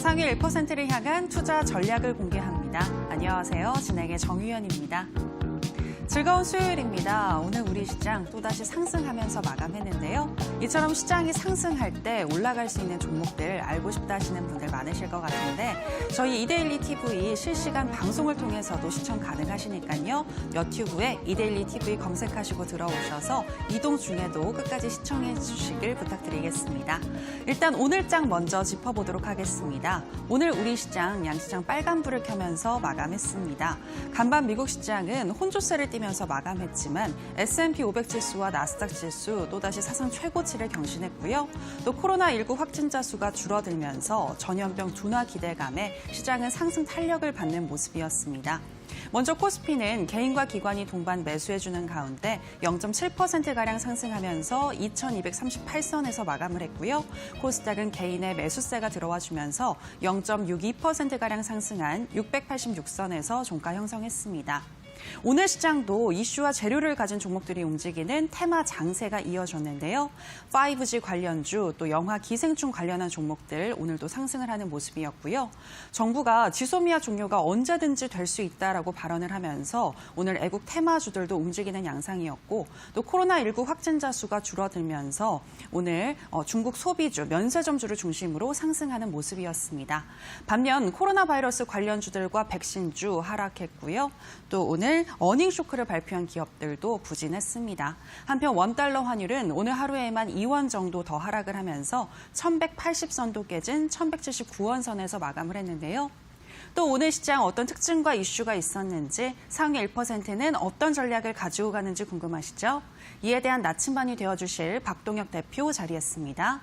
상위 1%를 향한 투자 전략을 공개합니다. 안녕하세요. 진행의 정유연입니다. 즐거운 수요일입니다. 오늘 우리 시장 또다시 상승하면서 마감했는데요. 이처럼 시장이 상승할 때 올라갈 수 있는 종목들 알고 싶다 하시는 분들 많으실 것 같은데 저희 이데일리 TV 실시간 방송을 통해서도 시청 가능하시니까요. 여튜브에 이데일리 TV 검색하시고 들어오셔서 이동 중에도 끝까지 시청해 주시길 부탁드리겠습니다. 일단 오늘 장 먼저 짚어보도록 하겠습니다. 오늘 우리 시장 양시장 빨간불을 켜면서 마감했습니다. 간밤 미국 시장은 혼조세를 띄면서 마감했지만 S&P 500 지수와 나스닥 지수 또다시 사상 최고치를 경신했고요. 또 코로나19 확진자 수가 줄어들면서 전염병 둔화 기대감에 시장은 상승 탄력을 받는 모습이었습니다. 먼저 코스피는 개인과 기관이 동반 매수해주는 가운데 0.7%가량 상승하면서 2238선에서 마감을 했고요. 코스닥은 개인의 매수세가 들어와주면서 0.62%가량 상승한 686선에서 종가 형성했습니다. 오늘 시장도 이슈와 재료를 가진 종목들이 움직이는 테마 장세가 이어졌는데요. 5G 관련주, 또 영화 기생충 관련한 종목들 오늘도 상승을 하는 모습이었고요. 정부가 지소미아 종료가 언제든지 될 수 있다라고 발언을 하면서 오늘 애국 테마주들도 움직이는 양상이었고 또 코로나19 확진자 수가 줄어들면서 오늘 중국 소비주, 면세점주를 중심으로 상승하는 모습이었습니다. 반면 코로나 바이러스 관련주들과 백신주 하락했고요. 또 오늘 어닝 쇼크를 발표한 기업들도 부진했습니다. 한편 원달러 환율은 오늘 하루에만 2원 정도 더 하락을 하면서 1180선도 깨진 1179원 선에서 마감을 했는데요. 또 오늘 시장 어떤 특징과 이슈가 있었는지 상위 1%는 어떤 전략을 가지고 가는지 궁금하시죠? 이에 대한 나침반이 되어주실 박동혁 대표 자리했습니다.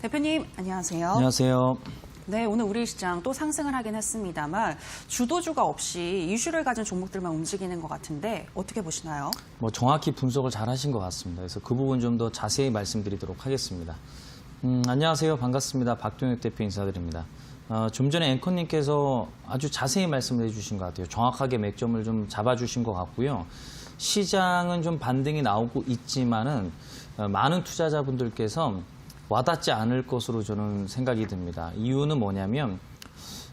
대표님 안녕하세요. 안녕하세요. 네, 오늘 우리 시장 또 상승을 하긴 했습니다만 주도주가 없이 이슈를 가진 종목들만 움직이는 것 같은데 어떻게 보시나요? 정확히 분석을 잘 하신 것 같습니다. 그래서 그 부분 좀 더 자세히 말씀드리도록 하겠습니다. 안녕하세요. 반갑습니다. 박동혁 대표 인사드립니다. 좀 전에 앵커님께서 아주 자세히 말씀을 해주신 것 같아요. 정확하게 맥점을 좀 잡아주신 것 같고요. 시장은 좀 반등이 나오고 있지만은 많은 투자자분들께서 와닿지 않을 것으로 저는 생각이 듭니다. 이유는 뭐냐면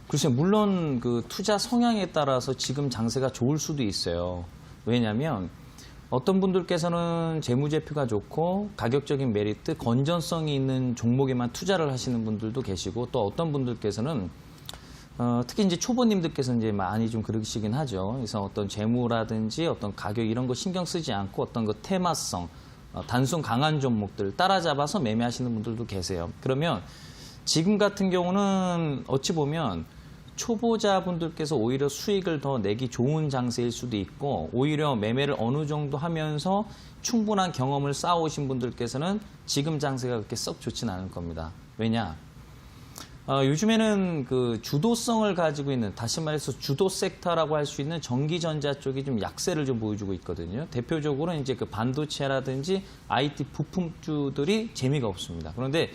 글쎄 물론 그 투자 성향에 따라서 지금 장세가 좋을 수도 있어요. 왜냐하면 어떤 분들께서는 재무제표가 좋고 가격적인 메리트, 건전성이 있는 종목에만 투자를 하시는 분들도 계시고 또 어떤 분들께서는 특히 이제 초보님들께서 이제 많이 좀 그러시긴 하죠. 그래서 어떤 재무라든지 어떤 가격 이런 거 신경 쓰지 않고 어떤 그 테마성 단순 강한 종목들 따라잡아서 매매하시는 분들도 계세요. 그러면 지금 같은 경우는 어찌 보면 초보자분들께서 오히려 수익을 더 내기 좋은 장세일 수도 있고 오히려 매매를 어느 정도 하면서 충분한 경험을 쌓아오신 분들께서는 지금 장세가 그렇게 썩 좋지는 않을 겁니다. 왜냐? 요즘에는 그 주도성을 가지고 있는 다시 말해서 주도 섹터라고 할 수 있는 전기전자 쪽이 좀 약세를 좀 보여주고 있거든요. 대표적으로 이제 그 반도체라든지 IT 부품주들이 재미가 없습니다. 그런데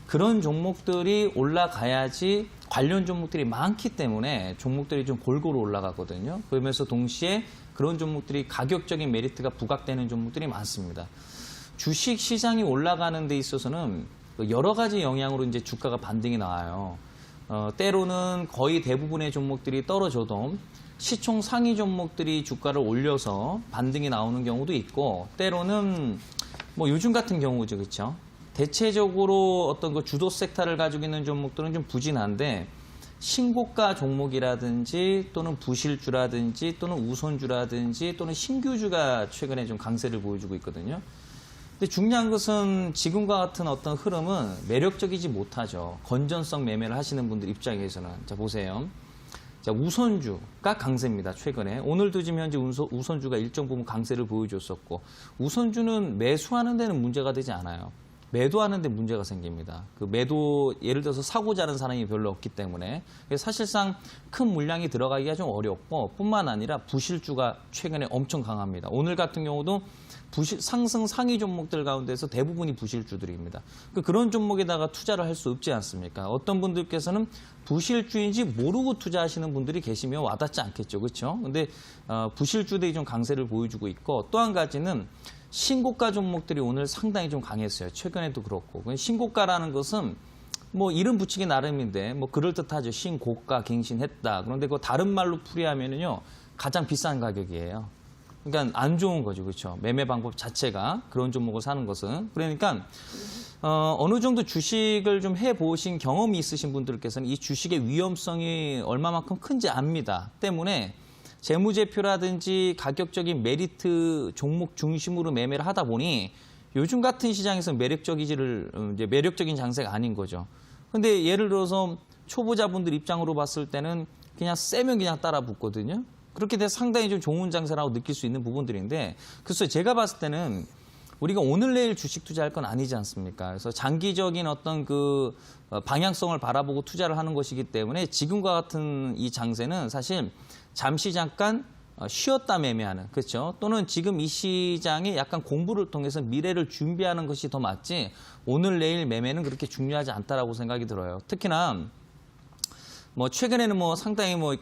그런 종목들이 올라가야지 관련 종목들이 많기 때문에 종목들이 좀 골고루 올라가거든요. 그러면서 동시에 그런 종목들이 가격적인 메리트가 부각되는 종목들이 많습니다. 주식 시장이 올라가는 데 있어서는 여러 가지 영향으로 이제 주가가 반등이 나와요. 때로는 거의 대부분의 종목들이 떨어져도 시총 상위 종목들이 주가를 올려서 반등이 나오는 경우도 있고 때로는 요즘 같은 경우죠, 그렇죠? 대체적으로 어떤 그 주도 섹터를 가지고 있는 종목들은 좀 부진한데 신고가 종목이라든지 또는 부실주라든지 또는 우선주라든지 또는 신규주가 최근에 좀 강세를 보여주고 있거든요. 근데 중요한 것은 지금과 같은 어떤 흐름은 매력적이지 못하죠. 건전성 매매를 하시는 분들 입장에서는. 자, 보세요. 자, 우선주가 강세입니다. 최근에. 오늘도 지금 현재 우선주가 일정 부분 강세를 보여줬었고 우선주는 매수하는 데는 문제가 되지 않아요. 매도하는 데 문제가 생깁니다. 그 매도 예를 들어서 사고자 하는 사람이 별로 없기 때문에 사실상 큰 물량이 들어가기가 좀 어렵고 뿐만 아니라 부실주가 최근에 엄청 강합니다. 오늘 같은 경우도 상승 상위 종목들 가운데서 대부분이 부실주들입니다. 그런 종목에다가 투자를 할 수 없지 않습니까? 어떤 분들께서는 부실주인지 모르고 투자하시는 분들이 계시면 와닿지 않겠죠. 그렇죠? 근데 부실주들이 좀 강세를 보여주고 있고 또 한 가지는 신고가 종목들이 오늘 상당히 좀 강했어요. 최근에도 그렇고. 신고가라는 것은 뭐 이름 붙이기 나름인데 뭐 그럴듯하죠. 신고가 갱신했다. 그런데 그 다른 말로 풀이하면은요 가장 비싼 가격이에요. 그러니까 안 좋은 거죠, 그렇죠? 매매 방법 자체가 그런 종목을 사는 것은. 그러니까 어느 정도 주식을 좀 해보신 경험이 있으신 분들께서는 이 주식의 위험성이 얼마만큼 큰지 압니다. 때문에 재무제표라든지 가격적인 메리트 종목 중심으로 매매를 하다 보니 요즘 같은 시장에서 매력적인 장세가 아닌 거죠. 근데 예를 들어서 초보자분들 입장으로 봤을 때는 그냥 세면 그냥 따라 붙거든요. 그렇게 돼서 상당히 좀 좋은 장세라고 느낄 수 있는 부분들인데, 그래서 제가 봤을 때는 우리가 오늘 내일 주식 투자할 건 아니지 않습니까? 그래서 장기적인 어떤 그 방향성을 바라보고 투자를 하는 것이기 때문에 지금과 같은 이 장세는 사실 잠시 잠깐 쉬었다 매매하는, 그렇죠? 또는 지금 이 시장에 약간 공부를 통해서 미래를 준비하는 것이 더 맞지 오늘 내일 매매는 그렇게 중요하지 않다라고 생각이 들어요. 특히나 뭐 최근에는 뭐 상당히 뭐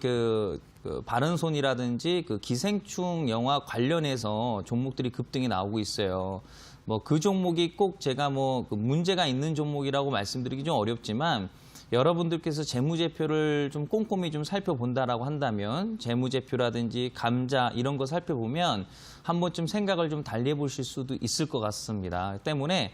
그 바른손이라든지 그 기생충 영화 관련해서 종목들이 급등이 나오고 있어요. 뭐 그 종목이 꼭 제가 뭐 그 문제가 있는 종목이라고 말씀드리기 좀 어렵지만, 여러분들께서 재무제표를 좀 꼼꼼히 좀 살펴본다라고 한다면 재무제표라든지 감자 이런 거 살펴보면 한 번쯤 생각을 좀 달리 해보실 수도 있을 것 같습니다. 때문에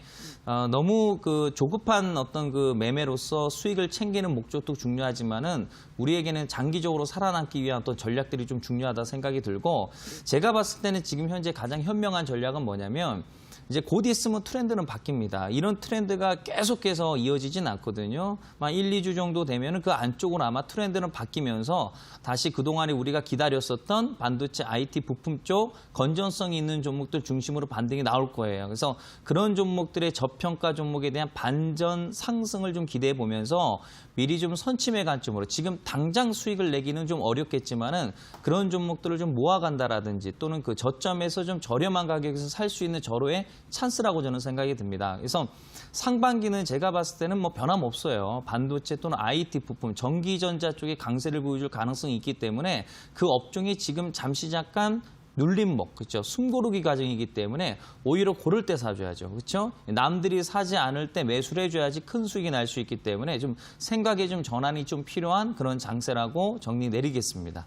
너무 그 조급한 어떤 그 매매로서 수익을 챙기는 목적도 중요하지만은 우리에게는 장기적으로 살아남기 위한 어떤 전략들이 좀 중요하다 생각이 들고, 제가 봤을 때는 지금 현재 가장 현명한 전략은 뭐냐면 이제 곧 있으면 트렌드는 바뀝니다. 이런 트렌드가 계속해서 이어지진 않거든요. 한 1, 2주 정도 되면 그 안쪽으로 아마 트렌드는 바뀌면서 다시 그동안에 우리가 기다렸었던 반도체 IT 부품 쪽 건전성이 있는 종목들 중심으로 반등이 나올 거예요. 그래서 그런 종목들의 저평가 종목에 대한 반전 상승을 좀 기대해 보면서 미리 좀 선침의 관점으로, 지금 당장 수익을 내기는 좀 어렵겠지만은 그런 종목들을 좀 모아간다라든지 또는 그 저점에서 좀 저렴한 가격에서 살 수 있는 절호의 찬스라고 저는 생각이 듭니다. 그래서 상반기는 제가 봤을 때는 뭐 변함없어요. 반도체 또는 IT 부품, 전기전자 쪽에 강세를 보여줄 가능성이 있기 때문에 그 업종이 지금 잠시 잠깐 눌림목, 그렇죠? 숨고르기 과정이기 때문에 오히려 고를 때 사줘야죠, 그렇죠? 남들이 사지 않을 때 매수를 해줘야지 큰 수익이 날 수 있기 때문에 좀 생각에 좀 전환이 좀 필요한 그런 장세라고 정리 내리겠습니다.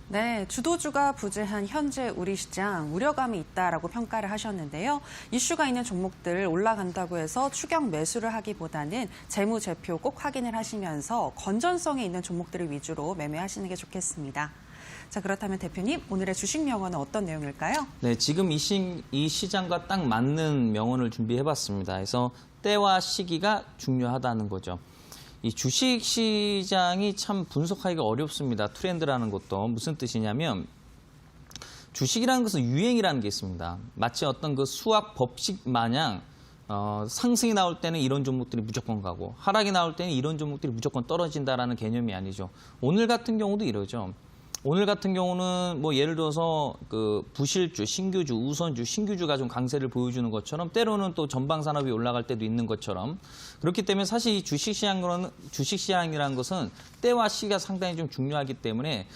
네, 주도주가 부재한 현재 우리 시장 우려감이 있다라고 평가를 하셨는데요. 이슈가 있는 종목들 올라간다고 해서 추격 매수를 하기보다는 재무제표 꼭 확인을 하시면서 건전성이 있는 종목들을 위주로 매매하시는 게 좋겠습니다. 자, 그렇다면 대표님, 오늘의 주식 명언은 어떤 내용일까요? 네, 지금 이 시장과 딱 맞는 명언을 준비해봤습니다. 그래서 때와 시기가 중요하다는 거죠. 이 주식 시장이 참 분석하기가 어렵습니다. 트렌드라는 것도. 무슨 뜻이냐면 주식이라는 것은 유행이라는 게 있습니다. 마치 어떤 그 수학 법칙 마냥 상승이 나올 때는 이런 종목들이 무조건 가고 하락이 나올 때는 이런 종목들이 무조건 떨어진다라는 개념이 아니죠. 오늘 같은 경우도 이러죠. 오늘 같은 경우는 뭐 예를 들어서 그 부실주, 신규주, 우선주, 신규주가 좀 강세를 보여주는 것처럼 때로는 또 전방 산업이 올라갈 때도 있는 것처럼, 그렇기 때문에 사실 이 주식시장이라는 것은 때와 시기가 상당히 좀 중요하기 때문에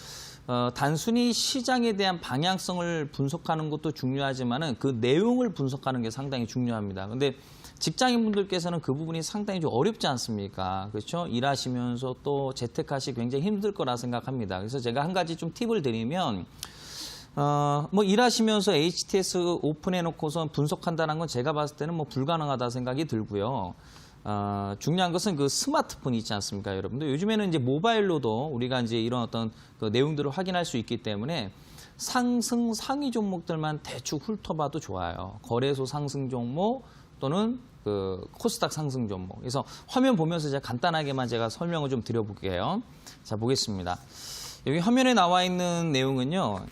단순히 시장에 대한 방향성을 분석하는 것도 중요하지만은 그 내용을 분석하는 게 상당히 중요합니다. 근데 직장인분들께서는 그 부분이 상당히 좀 어렵지 않습니까? 그렇죠? 일하시면서 또 재택하시기 굉장히 힘들 거라 생각합니다. 그래서 제가 한 가지 좀 팁을 드리면, 뭐 일하시면서 HTS 오픈해놓고서 분석한다는 건 제가 봤을 때는 뭐 불가능하다 생각이 들고요. 중요한 것은 그 스마트폰이 있지 않습니까, 여러분들? 요즘에는 이제 모바일로도 우리가 이제 이런 어떤 그 내용들을 확인할 수 있기 때문에 상승 상위 종목들만 대충 훑어봐도 좋아요. 거래소 상승 종목 또는 그 코스닥 상승 종목. 그래서 화면 보면서 제가 간단하게만 제가 설명을 좀 드려볼게요. 자, 보겠습니다. 여기 화면에 나와 있는 내용은요,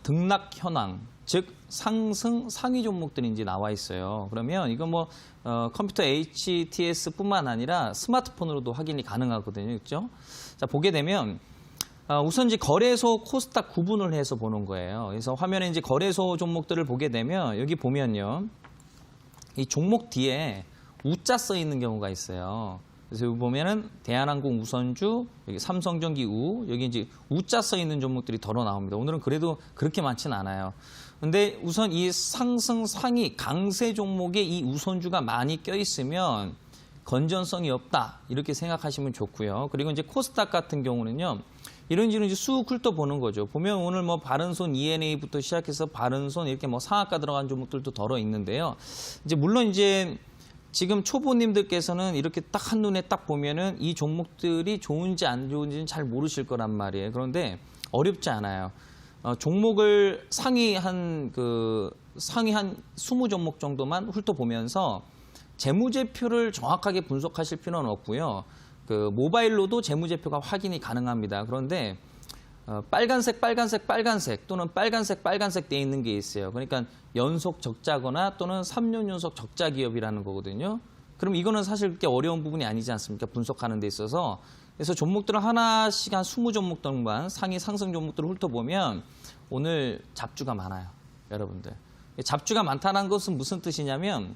등락 현황, 즉 상승 상위 종목들이 이제 나와 있어요. 그러면 이거 뭐 컴퓨터 HTS뿐만 아니라 스마트폰으로도 확인이 가능하거든요, 그렇죠? 자, 보게 되면 우선 이제 거래소 코스닥 구분을 해서 보는 거예요. 그래서 화면에 이제 거래소 종목들을 보게 되면 여기 보면요, 이 종목 뒤에 우자 써 있는 경우가 있어요. 그래서 여기 보면은 대한항공 우선주, 여기 삼성전기 여기 이제 우자 써 있는 종목들이 덜어 나옵니다. 오늘은 그래도 그렇게 많지는 않아요. 근데 우선 이 상승 상위 강세 종목에 이 우선주가 많이 껴 있으면 건전성이 없다 이렇게 생각하시면 좋고요. 그리고 이제 코스닥 같은 경우는요. 이런저런 쑥 훑어보는 거죠. 보면 오늘 뭐 바른손 ENA부터 시작해서 바른손 이렇게 뭐 상한가 들어간 종목들도 덜어 있는데요. 이제 물론 이제 지금 초보님들께서는 이렇게 딱 한눈에 딱 보면은 이 종목들이 좋은지 안 좋은지는 잘 모르실 거란 말이에요. 그런데 어렵지 않아요. 종목을 상위 한 20종목 정도만 훑어보면서 재무제표를 정확하게 분석하실 필요는 없고요. 그 모바일로도 재무제표가 확인이 가능합니다. 그런데 빨간색 또는 빨간색 돼 있는 게 있어요. 그러니까 연속 적자거나 또는 3년 연속 적자 기업이라는 거거든요. 그럼 이거는 사실 그렇게 어려운 부분이 아니지 않습니까? 분석하는 데 있어서. 그래서 종목들을 하나씩 한 20종목 동안 상위 상승 종목들을 훑어보면 오늘 잡주가 많아요. 여러분들. 잡주가 많다는 것은 무슨 뜻이냐면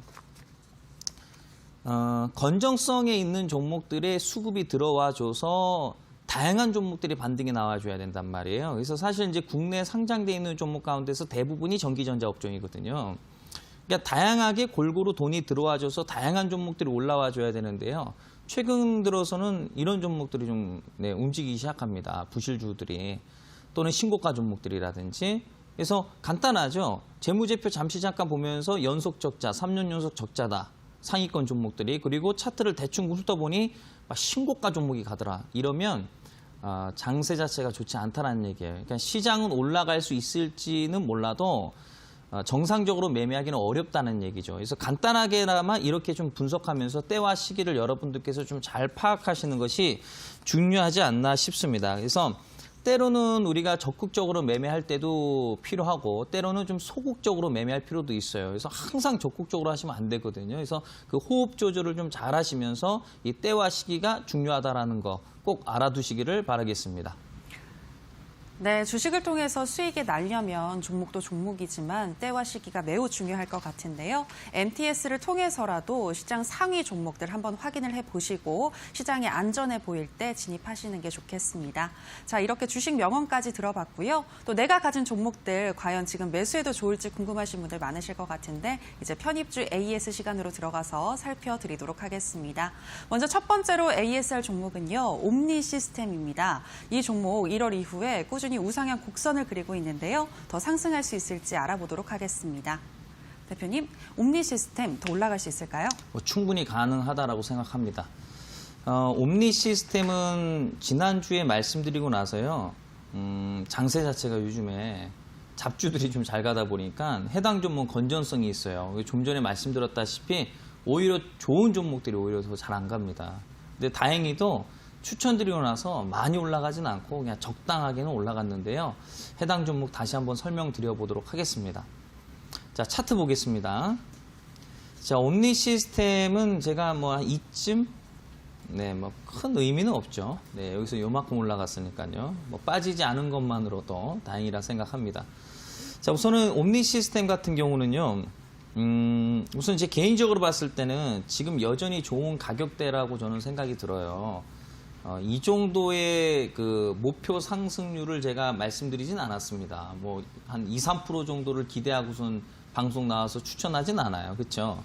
건정성에 있는 종목들의 수급이 들어와줘서 다양한 종목들이 반등이 나와줘야 된단 말이에요. 그래서 사실 이제 국내 상장돼 있는 종목 가운데서 대부분이 전기전자 업종이거든요. 그러니까 다양하게 골고루 돈이 들어와줘서 다양한 종목들이 올라와줘야 되는데요. 최근 들어서는 이런 종목들이 좀 움직이기 시작합니다. 부실주들이 또는 신고가 종목들이라든지. 그래서 간단하죠. 재무제표 잠시 잠깐 보면서 연속 적자, 3년 연속 적자다. 상위권 종목들이. 그리고 차트를 대충 훑어보니 막 신고가 종목이 가더라. 이러면 장세 자체가 좋지 않다는 얘기예요. 그러니까 시장은 올라갈 수 있을지는 몰라도 정상적으로 매매하기는 어렵다는 얘기죠. 그래서 간단하게나마 이렇게 좀 분석하면서 때와 시기를 여러분들께서 좀 잘 파악하시는 것이 중요하지 않나 싶습니다. 그래서 때로는 우리가 적극적으로 매매할 때도 필요하고 때로는 좀 소극적으로 매매할 필요도 있어요. 그래서 항상 적극적으로 하시면 안 되거든요. 그래서 그 호흡 조절을 좀 잘 하시면서 이 때와 시기가 중요하다는 거 꼭 알아두시기를 바라겠습니다. 네, 주식을 통해서 수익이 날려면 종목도 종목이지만 때와 시기가 매우 중요할 것 같은데요. MTS를 통해서라도 시장 상위 종목들 한번 확인을 해보시고 시장이 안전해 보일 때 진입하시는 게 좋겠습니다. 자, 이렇게 주식 명언까지 들어봤고요. 또 내가 가진 종목들 과연 지금 매수해도 좋을지 궁금하신 분들 많으실 것 같은데 이제 편입주 AES 시간으로 들어가서 살펴드리도록 하겠습니다. 먼저 첫 번째로 ASR 종목은요. 옴니 시스템입니다. 이 종목 1월 이후에 꾸준히 우상향 곡선을 그리고 있는데요. 더 상승할 수 있을지 알아보도록 하겠습니다. 대표님, 옴니 시스템 더 올라갈 수 있을까요? 충분히 가능하다라고 생각합니다. 옴니 시스템은 지난주에 말씀드리고 나서요. 장세 자체가 요즘에 잡주들이 좀 잘 가다 보니까 해당 종목 건전성이 있어요. 좀 전에 말씀드렸다시피 오히려 좋은 종목들이 오히려 더 잘 안 갑니다. 근데 다행히도 추천드리고 나서 많이 올라가진 않고 그냥 적당하게는 올라갔는데요. 해당 종목 다시 한번 설명드려보도록 하겠습니다. 자, 차트 보겠습니다. 자, 옴니 시스템은 제가 뭐 한 이쯤 뭐 큰 의미는 없죠. 여기서 요만큼 올라갔으니까요. 뭐 빠지지 않은 것만으로도 다행이라 생각합니다. 자, 우선은 옴니 시스템 같은 경우는요. 우선 제 개인적으로 봤을 때는 지금 여전히 좋은 가격대라고 저는 생각이 들어요. 이 정도의 그 목표 상승률을 제가 말씀드리진 않았습니다. 뭐 한 2, 3% 정도를 기대하고선 방송 나와서 추천하진 않아요. 그렇죠?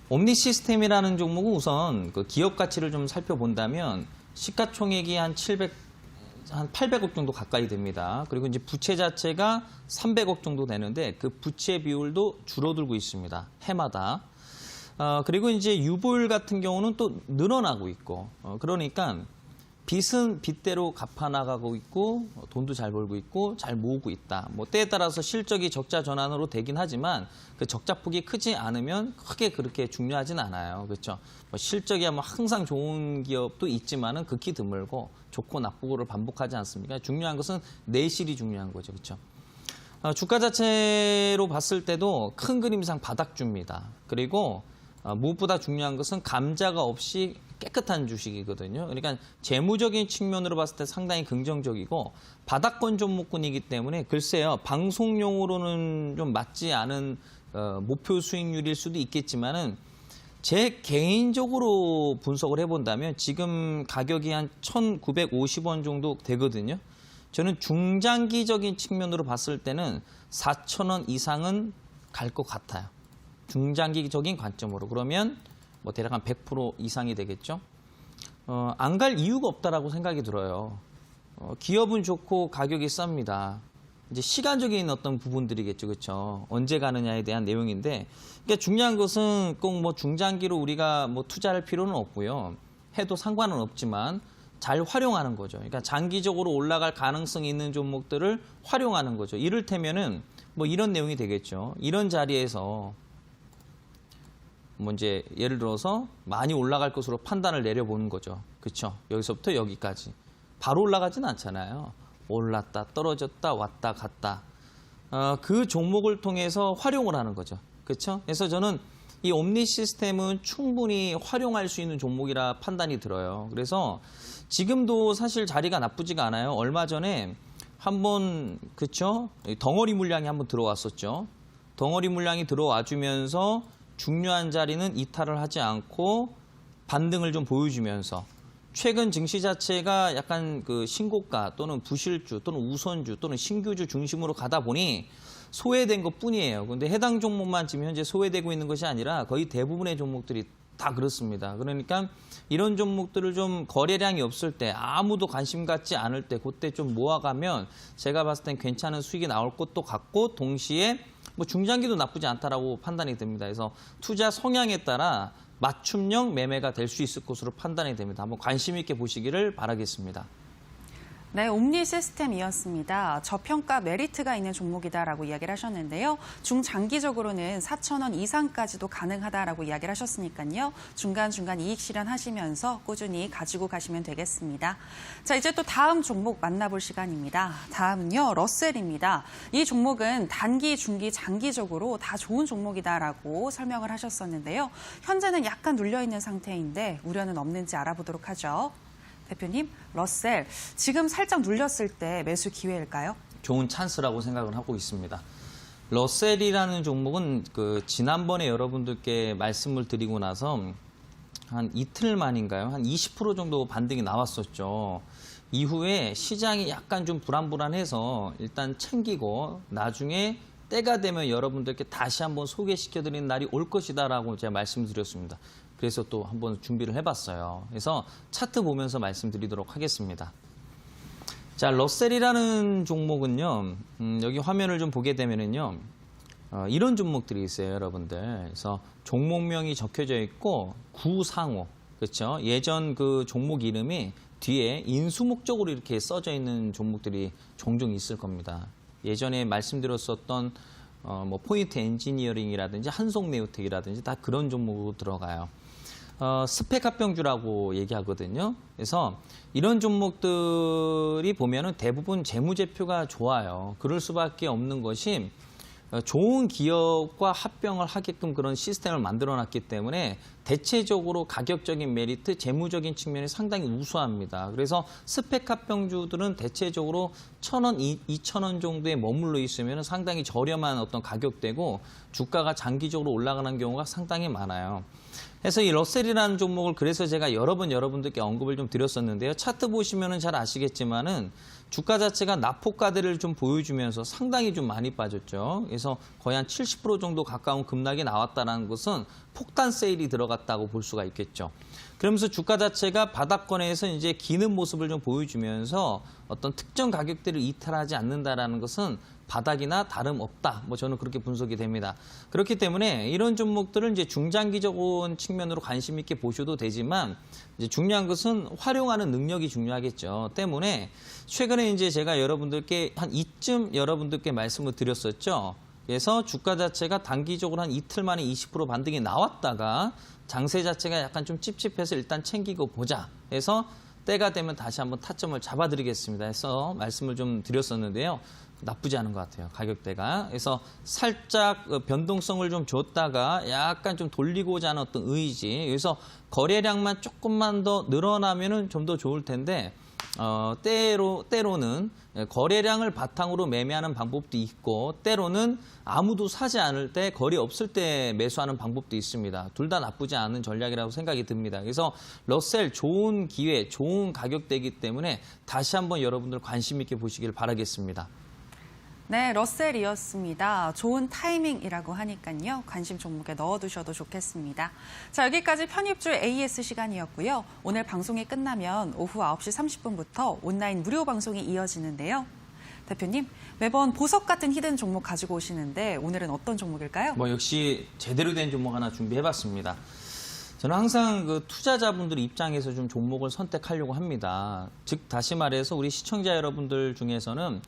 옴니 시스템이라는 종목은 우선 그 기업 가치를 좀 살펴본다면 시가총액이 한 800억 정도 가까이 됩니다. 그리고 이제 부채 자체가 300억 정도 되는데 그 부채 비율도 줄어들고 있습니다. 해마다. 그리고 이제 유보율 같은 경우는 또 늘어나고 있고, 그러니까 빚은 빚대로 갚아나가고 있고, 돈도 잘 벌고 있고, 잘 모으고 있다. 뭐 때에 따라서 실적이 적자 전환으로 되긴 하지만 그 적자폭이 크지 않으면 크게 그렇게 중요하진 않아요. 그렇죠? 뭐 실적이 뭐 항상 좋은 기업도 있지만은 극히 드물고 좋고 나쁘고를 반복하지 않습니까? 중요한 것은 내실이 중요한 거죠. 그렇죠? 주가 자체로 봤을 때도 큰 그림상 바닥주입니다. 그리고 무엇보다 중요한 것은 감자가 없이 깨끗한 주식이거든요. 그러니까 재무적인 측면으로 봤을 때 상당히 긍정적이고 바닥권 종목군이기 때문에 글쎄요. 방송용으로는 좀 맞지 않은 목표 수익률일 수도 있겠지만은 제 개인적으로 분석을 해본다면 지금 가격이 한 1,950원 정도 되거든요. 저는 중장기적인 측면으로 봤을 때는 4,000원 이상은 갈 것 같아요. 중장기적인 관점으로. 그러면 뭐 대략 한 100% 이상이 되겠죠. 안 갈 이유가 없다라고 생각이 들어요. 기업은 좋고 가격이 쌉니다. 이제 시간적인 어떤 부분들이겠죠, 그렇죠? 언제 가느냐에 대한 내용인데, 그러니까 중요한 것은 꼭 뭐 중장기로 우리가 뭐 투자할 필요는 없고요. 해도 상관은 없지만 잘 활용하는 거죠. 그러니까 장기적으로 올라갈 가능성이 있는 종목들을 활용하는 거죠. 이를테면은 뭐 이런 내용이 되겠죠. 이런 자리에서 뭐 이제 예를 들어서 많이 올라갈 것으로 판단을 내려보는 거죠. 그렇죠? 여기서부터 여기까지. 바로 올라가진 않잖아요. 올랐다, 떨어졌다, 왔다, 갔다. 그 종목을 통해서 활용을 하는 거죠. 그렇죠? 그래서 저는 이 옴니 시스템은 충분히 활용할 수 있는 종목이라 판단이 들어요. 그래서 지금도 사실 자리가 나쁘지가 않아요. 얼마 전에 한번 그렇죠? 덩어리 물량이 한번 들어왔었죠. 덩어리 물량이 들어와 주면서 중요한 자리는 이탈을 하지 않고 반등을 좀 보여주면서 최근 증시 자체가 약간 그 신고가 또는 부실주 또는 우선주 또는 신규주 중심으로 가다 보니 소외된 것 뿐이에요. 그런데 해당 종목만 지금 현재 소외되고 있는 것이 아니라 거의 대부분의 종목들이 다 그렇습니다. 그러니까 이런 종목들을 좀 거래량이 없을 때 아무도 관심 갖지 않을 때 그때 좀 모아가면 제가 봤을 땐 괜찮은 수익이 나올 것도 같고 동시에 뭐 중장기도 나쁘지 않다라고 판단이 됩니다. 그래서 투자 성향에 따라 맞춤형 매매가 될 수 있을 것으로 판단이 됩니다. 한번 관심 있게 보시기를 바라겠습니다. 네, 옴니 시스템이었습니다. 저평가 메리트가 있는 종목이다라고 이야기를 하셨는데요. 중장기적으로는 4,000원 이상까지도 가능하다라고 이야기를 하셨으니까요. 중간중간 이익 실현하시면서 꾸준히 가지고 가시면 되겠습니다. 자, 이제 또 다음 종목 만나볼 시간입니다. 다음은요, 러셀입니다. 이 종목은 단기, 중기, 장기적으로 다 좋은 종목이다라고 설명을 하셨었는데요. 현재는 약간 눌려있는 상태인데 우려는 없는지 알아보도록 하죠. 대표님, 러셀 지금 살짝 눌렸을 때 매수 기회일까요? 좋은 찬스라고 생각을 하고 있습니다. 러셀이라는 종목은 그 지난번에 여러분들께 말씀을 드리고 나서 한 이틀 만인가요? 한 20% 정도 반등이 나왔었죠. 이후에 시장이 약간 좀 불안불안해서 일단 챙기고 나중에 때가 되면 여러분들께 다시 한번 소개시켜드리는 날이 올 것이다라고 제가 말씀드렸습니다. 그래서 또 한번 준비를 해봤어요. 그래서 차트 보면서 말씀드리도록 하겠습니다. 자, 러셀이라는 종목은요, 여기 화면을 좀 보게 되면은요, 이런 종목들이 있어요, 여러분들. 그래서 종목명이 적혀져 있고 구상호, 그렇죠? 예전 그 종목 이름이 뒤에 인수 목적으로 이렇게 써져 있는 종목들이 종종 있을 겁니다. 예전에 말씀드렸었던 뭐 포인트 엔지니어링이라든지 한송네오텍이라든지 다 그런 종목으로 들어가요. 스펙 합병주라고 얘기하거든요. 그래서 이런 종목들이 보면은 대부분 재무제표가 좋아요. 그럴 수밖에 없는 것이 좋은 기업과 합병을 하게끔 그런 시스템을 만들어놨기 때문에 대체적으로 가격적인 메리트, 재무적인 측면이 상당히 우수합니다. 그래서 스펙 합병주들은 대체적으로 1,000원, 2,000원 정도에 머물러 있으면 상당히 저렴한 어떤 가격대고 주가가 장기적으로 올라가는 경우가 상당히 많아요. 그래서 이 러셀이라는 종목을 그래서 제가 여러 번 여러분들께 언급을 좀 드렸었는데요. 차트 보시면은 잘 아시겠지만은 주가 자체가 낙폭가대를 좀 보여주면서 상당히 좀 많이 빠졌죠. 그래서 거의 한 70% 정도 가까운 급락이 나왔다는 것은 폭탄 세일이 들어갔다고 볼 수가 있겠죠. 그러면서 주가 자체가 바닥권에서 이제 기는 모습을 좀 보여주면서 어떤 특정 가격대를 이탈하지 않는다라는 것은 바닥이나 다름없다. 뭐 저는 그렇게 분석이 됩니다. 그렇기 때문에 이런 종목들을 이제 중장기적인 측면으로 관심 있게 보셔도 되지만 이제 중요한 것은 활용하는 능력이 중요하겠죠. 때문에 최근에 이제 제가 여러분들께 한 이쯤 여러분들께 말씀을 드렸었죠. 그래서 주가 자체가 단기적으로 한 이틀 만에 20% 반등이 나왔다가 장세 자체가 약간 좀 찝찝해서 일단 챙기고 보자. 해서 때가 되면 다시 한번 타점을 잡아드리겠습니다. 해서 말씀을 좀 드렸었는데요. 나쁘지 않은 것 같아요. 가격대가. 그래서 살짝 변동성을 좀 줬다가 약간 좀 돌리고자 하는 어떤 의지. 그래서 거래량만 조금만 더 늘어나면은 좀 더 좋을 텐데 때로는 거래량을 바탕으로 매매하는 방법도 있고 때로는 아무도 사지 않을 때 거래 없을 때 매수하는 방법도 있습니다. 둘 다 나쁘지 않은 전략이라고 생각이 듭니다. 그래서 러셀 좋은 기회, 좋은 가격대이기 때문에 다시 한번 여러분들 관심 있게 보시길 바라겠습니다. 네, 러셀이었습니다. 좋은 타이밍이라고 하니까요. 관심 종목에 넣어두셔도 좋겠습니다. 자, 여기까지 편입줄 AS 시간이었고요. 오늘 방송이 끝나면 오후 9시 30분부터 온라인 무료 방송이 이어지는데요. 대표님, 매번 보석 같은 히든 종목 가지고 오시는데 오늘은 어떤 종목일까요? 역시 제대로 된 종목 하나 준비해봤습니다. 저는 항상 그 투자자분들 입장에서 좀 종목을 선택하려고 합니다. 즉 다시 말해서 우리 시청자 여러분들 중에서는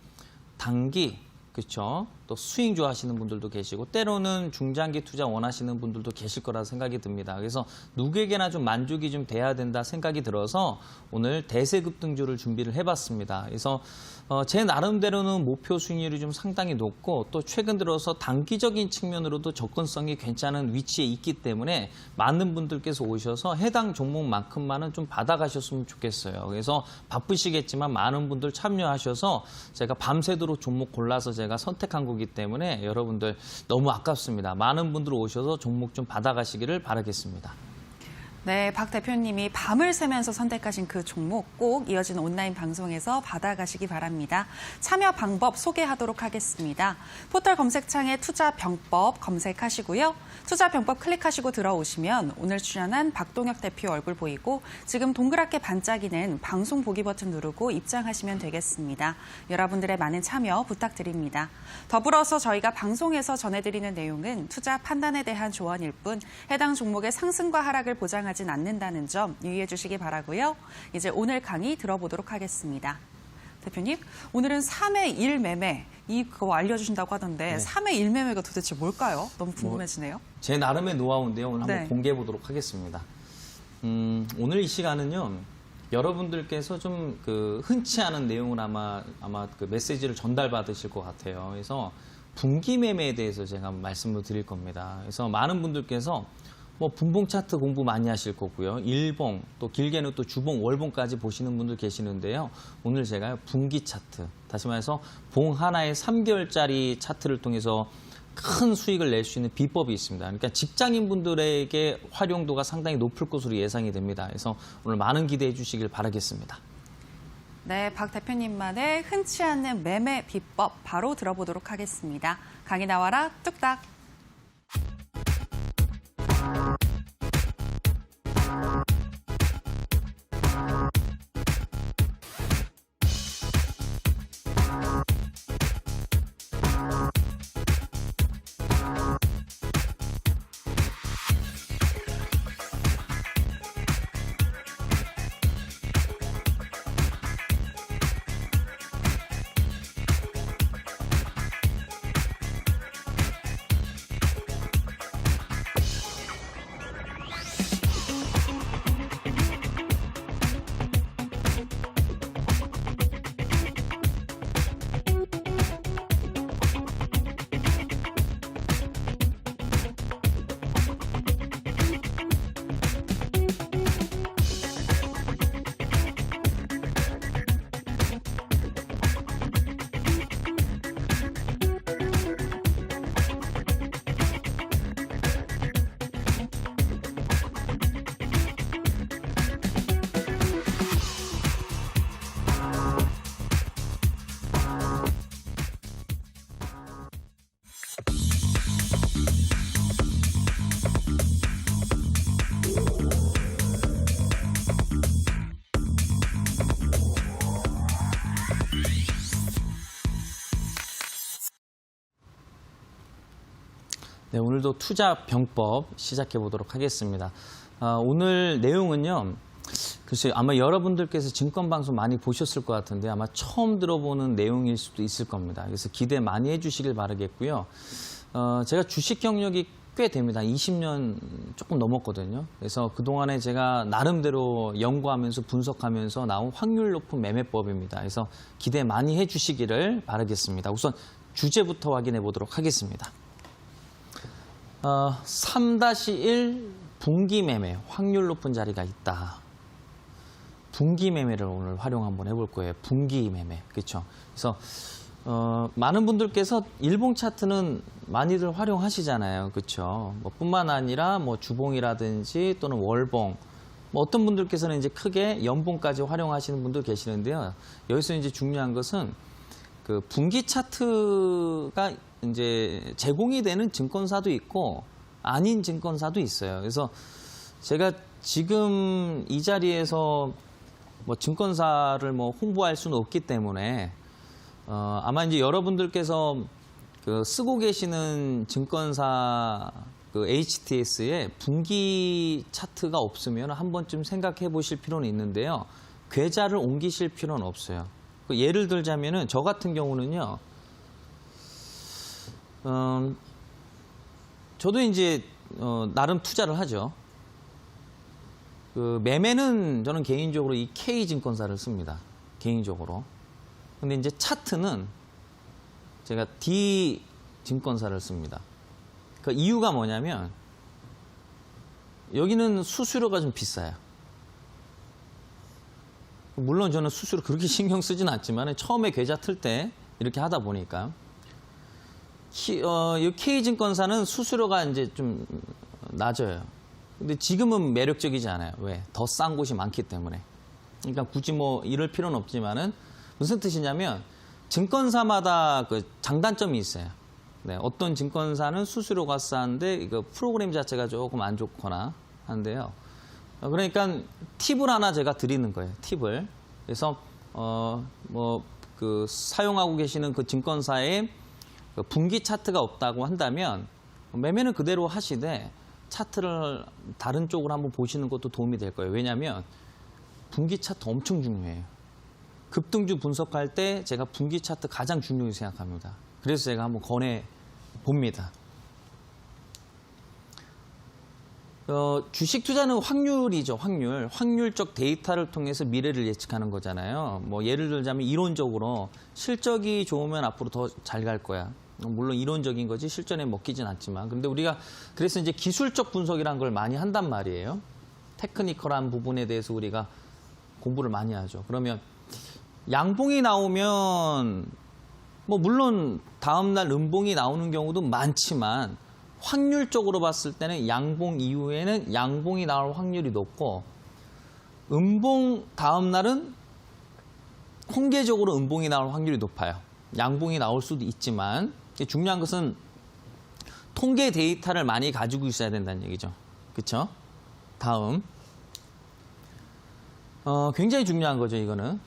단기, 그렇죠? 또 스윙 좋아하시는 분들도 계시고 때로는 중장기 투자 원하시는 분들도 계실 거라 생각이 듭니다. 그래서 누구에게나 좀 만족이 좀 돼야 된다 생각이 들어서 오늘 대세 급등주를 준비를 해봤습니다. 그래서 제 나름대로는 목표 수익률이 좀 상당히 높고 또 최근 들어서 단기적인 측면으로도 접근성이 괜찮은 위치에 있기 때문에 많은 분들께서 오셔서 해당 종목만큼만은 좀 받아가셨으면 좋겠어요. 그래서 바쁘시겠지만 많은 분들 참여하셔서 제가 밤새도록 종목 골라서 제가 선택한 거기 때문에 여러분들 너무 아깝습니다. 많은 분들 오셔서 종목 좀 받아가시기를 바라겠습니다. 네, 박 대표님이 밤을 새면서 선택하신 그 종목 꼭 이어지는 온라인 방송에서 받아가시기 바랍니다. 참여 방법 소개하도록 하겠습니다. 포털 검색창에 투자병법 검색하시고요. 투자병법 클릭하시고 들어오시면 오늘 출연한 박동혁 대표 얼굴 보이고 지금 동그랗게 반짝이는 방송 보기 버튼 누르고 입장하시면 되겠습니다. 여러분들의 많은 참여 부탁드립니다. 더불어서 저희가 방송에서 전해드리는 내용은 투자 판단에 대한 조언일 뿐 해당 종목의 상승과 하락을 보장하지 않는다는 점 유의해 주시기 바라고요. 이제 오늘 강의 들어보도록 하겠습니다. 대표님, 오늘은 3회 1매매 이거 알려주신다고 하던데 3회 1매매가 도대체 뭘까요? 너무 궁금해지네요. 제 나름의 노하우인데요. 오늘 네. 한번 공개해 보도록 하겠습니다. 오늘 이 시간은요. 여러분들께서 좀 흔치 않은 내용을 아마 그 메시지를 전달받으실 것 같아요. 그래서 분기 매매에 대해서 제가 말씀을 드릴 겁니다. 그래서 많은 분들께서 분봉 차트 공부 많이 하실 거고요. 일봉, 또 길게는 또 주봉, 월봉까지 보시는 분들 계시는데요. 오늘 제가 분기 차트, 다시 말해서 봉 하나에 3개월짜리 차트를 통해서 큰 수익을 낼 수 있는 비법이 있습니다. 그러니까 직장인 분들에게 활용도가 상당히 높을 것으로 예상이 됩니다. 그래서 오늘 많은 기대해 주시길 바라겠습니다. 네, 박 대표님만의 흔치 않는 매매 비법 바로 들어보도록 하겠습니다. 강의 나와라 뚝딱. 네, 오늘도 투자 병법 시작해 보도록 하겠습니다. 오늘 내용은요. 글쎄 아마 여러분들께서 증권방송 많이 보셨을 것 같은데 아마 처음 들어보는 내용일 수도 있을 겁니다. 그래서 기대 많이 해주시길 바라겠고요. 제가 주식 경력이 꽤 됩니다. 20년 조금 넘었거든요. 그래서 그동안에 제가 나름대로 연구하면서 분석하면서 나온 확률 높은 매매법입니다. 그래서 기대 많이 해주시기를 바라겠습니다. 우선 주제부터 확인해 보도록 하겠습니다. 3-1 분기 매매, 확률 높은 자리가 있다. 분기 매매를 오늘 활용 한번 해볼 거예요. 분기 매매, 그렇죠? 그래서 많은 분들께서 일봉 차트는 많이들 활용하시잖아요, 그렇죠? 뿐만 아니라 주봉이라든지 또는 월봉, 어떤 분들께서는 이제 크게 연봉까지 활용하시는 분도 계시는데요. 여기서 이제 중요한 것은 그 분기 차트가 이제 제공이 되는 증권사도 있고 아닌 증권사도 있어요. 그래서 제가 지금 이 자리에서 뭐 증권사를 뭐 홍보할 수는 없기 때문에 아마 이제 여러분들께서 그 쓰고 계시는 증권사 그 HTS에 분기 차트가 없으면 한 번쯤 생각해 보실 필요는 있는데요. 계좌를 옮기실 필요는 없어요. 예를 들자면은 저 같은 경우는요. 저도 이제 나름 투자를 하죠. 그 매매는 저는 개인적으로 이 K증권사를 씁니다. 개인적으로. 근데 이제 차트는 제가 D증권사를 씁니다. 그 이유가 뭐냐면 여기는 수수료가 좀 비싸요. 물론 저는 수수료 그렇게 신경 쓰진 않지만 처음에 계좌 틀 때 이렇게 하다 보니까 이 K증권사는 수수료가 이제 좀 낮아요. 근데 지금은 매력적이지 않아요. 왜? 더 싼 곳이 많기 때문에. 그러니까 굳이 뭐 이럴 필요는 없지만은 무슨 뜻이냐면 증권사마다 그 장단점이 있어요. 네, 어떤 증권사는 수수료가 싼데 이거 프로그램 자체가 조금 안 좋거나 한데요. 그러니까 팁을 하나 제가 드리는 거예요. 팁을. 그래서 뭐 그 사용하고 계시는 그 증권사에 그 분기 차트가 없다고 한다면 매매는 그대로 하시되 차트를 다른 쪽으로 한번 보시는 것도 도움이 될 거예요. 왜냐하면 분기 차트 엄청 중요해요. 급등주 분석할 때 제가 분기 차트 가장 중요히 생각합니다. 그래서 제가 한번 권해 봅니다. 주식 투자는 확률이죠, 확률. 확률적 데이터를 통해서 미래를 예측하는 거잖아요. 뭐 예를 들자면 이론적으로 실적이 좋으면 앞으로 더 잘 갈 거야. 물론 이론적인 거지 실전에 먹히진 않지만. 근데 우리가 그래서 이제 기술적 분석이라는 걸 많이 한단 말이에요. 테크니컬한 부분에 대해서 우리가 공부를 많이 하죠. 그러면 양봉이 나오면 뭐 물론 다음날 음봉이 나오는 경우도 많지만 확률적으로 봤을 때는 양봉 이후에는 양봉이 나올 확률이 높고 음봉 다음날은 통계적으로 음봉이 나올 확률이 높아요. 양봉이 나올 수도 있지만 중요한 것은 통계 데이터를 많이 가지고 있어야 된다는 얘기죠. 그렇죠? 다음 굉장히 중요한 거죠. 이거는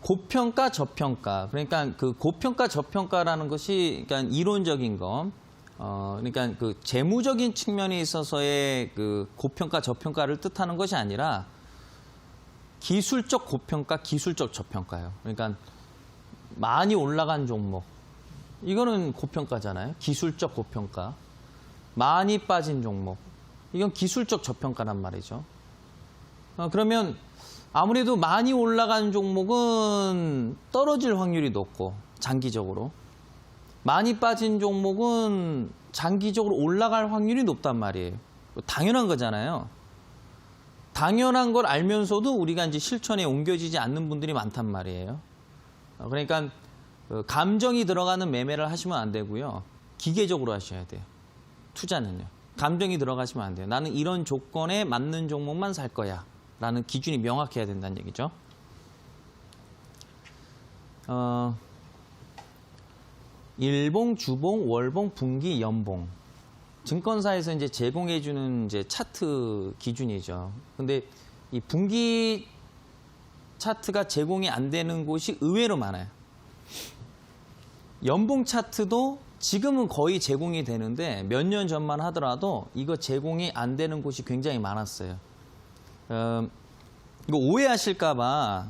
고평가 저평가. 그러니까 그 고평가 저평가라는 것이 그러니까 이론적인 거. 그러니까 그 재무적인 측면에 있어서의 그 고평가 저평가를 뜻하는 것이 아니라 기술적 고평가, 기술적 저평가예요. 그러니까 많이 올라간 종목. 이거는 고평가잖아요. 기술적 고평가. 많이 빠진 종목. 이건 기술적 저평가란 말이죠. 그러면 아무래도 많이 올라간 종목은 떨어질 확률이 높고 장기적으로. 많이 빠진 종목은 장기적으로 올라갈 확률이 높단 말이에요. 당연한 거잖아요. 당연한 걸 알면서도 우리가 이제 실천에 옮겨지지 않는 분들이 많단 말이에요. 그러니까 감정이 들어가는 매매를 하시면 안 되고요. 기계적으로 하셔야 돼요. 투자는요. 감정이 들어가시면 안 돼요. 나는 이런 조건에 맞는 종목만 살 거야. 라는 기준이 명확해야 된다는 얘기죠. 일봉, 주봉, 월봉, 분기, 연봉. 증권사에서 이제 제공해주는 이제 차트 기준이죠. 근데 이 분기 차트가 제공이 안 되는 곳이 의외로 많아요. 연봉 차트도 지금은 거의 제공이 되는데 몇 년 전만 하더라도 이거 제공이 안 되는 곳이 굉장히 많았어요. 이거 오해하실까봐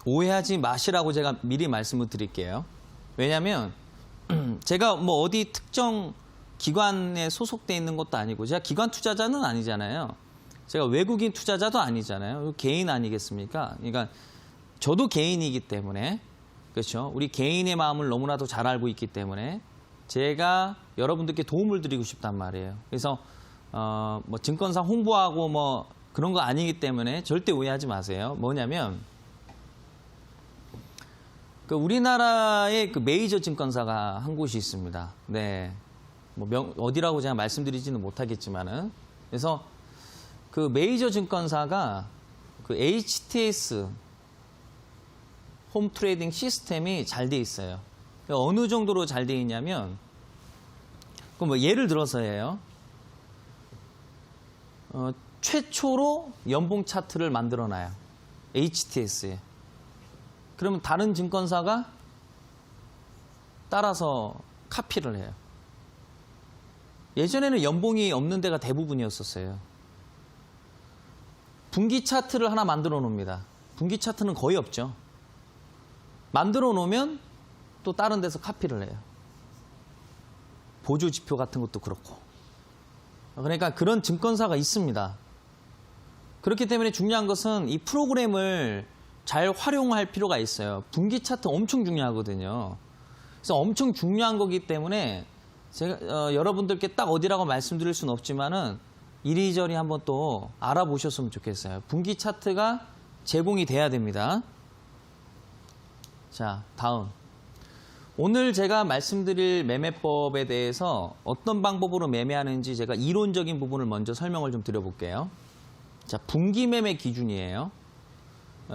오해하지 마시라고 제가 미리 말씀을 드릴게요. 왜냐하면 제가 뭐 어디 특정 기관에 소속돼 있는 것도 아니고 제가 기관 투자자는 아니잖아요. 제가 외국인 투자자도 아니잖아요. 개인 아니겠습니까? 그러니까 저도 개인이기 때문에 그렇죠. 우리 개인의 마음을 너무나도 잘 알고 있기 때문에 제가 여러분들께 도움을 드리고 싶단 말이에요. 그래서 뭐 증권사 홍보하고 뭐 그런 거 아니기 때문에 절대 오해하지 마세요. 뭐냐면 그 우리나라의 그 메이저 증권사가 한 곳이 있습니다. 네, 뭐 어디라고 제가 말씀드리지는 못하겠지만은 그래서 그 메이저 증권사가 그 HTS 홈 트레이딩 시스템이 잘 돼 있어요. 어느 정도로 잘 돼 있냐면, 그럼 뭐 예를 들어서예요. 최초로 연봉 차트를 만들어놔요. HTS에. 그러면 다른 증권사가 따라서 카피를 해요. 예전에는 연봉이 없는 데가 대부분이었었어요. 분기 차트를 하나 만들어 놓습니다. 분기 차트는 거의 없죠. 만들어 놓으면 또 다른 데서 카피를 해요. 보조 지표 같은 것도 그렇고. 그러니까 그런 증권사가 있습니다. 그렇기 때문에 중요한 것은 이 프로그램을 잘 활용할 필요가 있어요. 분기 차트 엄청 중요하거든요. 그래서 엄청 중요한 거기 때문에 제가 여러분들께 딱 어디라고 말씀드릴 수는 없지만은 이리저리 한번 또 알아보셨으면 좋겠어요. 분기 차트가 제공이 돼야 됩니다. 자, 다음. 오늘 제가 말씀드릴 매매법에 대해서 어떤 방법으로 매매하는지 제가 이론적인 부분을 먼저 설명을 좀 드려볼게요. 자, 분기 매매 기준이에요.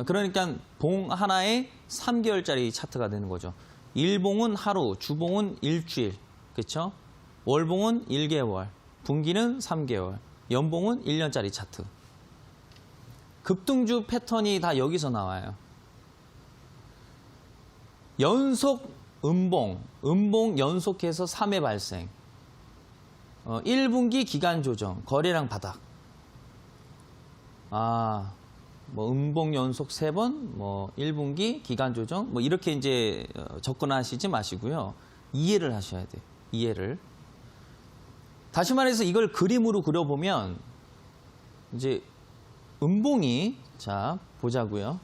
그러니까 봉 하나에 3개월짜리 차트가 되는 거죠. 일봉은 하루, 주봉은 일주일, 그렇죠? 월봉은 1개월, 분기는 3개월, 연봉은 1년짜리 차트. 급등주 패턴이 다 여기서 나와요. 연속 음봉 연속해서 3회 발생. 1분기 기간 조정, 거래량 바닥. 뭐 음봉 연속 3번, 뭐 1분기 기간 조정, 뭐 이렇게 이제 접근하시지 마시고요. 이해를 하셔야 돼요. 이해를. 다시 말해서 이걸 그림으로 그려보면 이제 음봉이, 자 보자고요.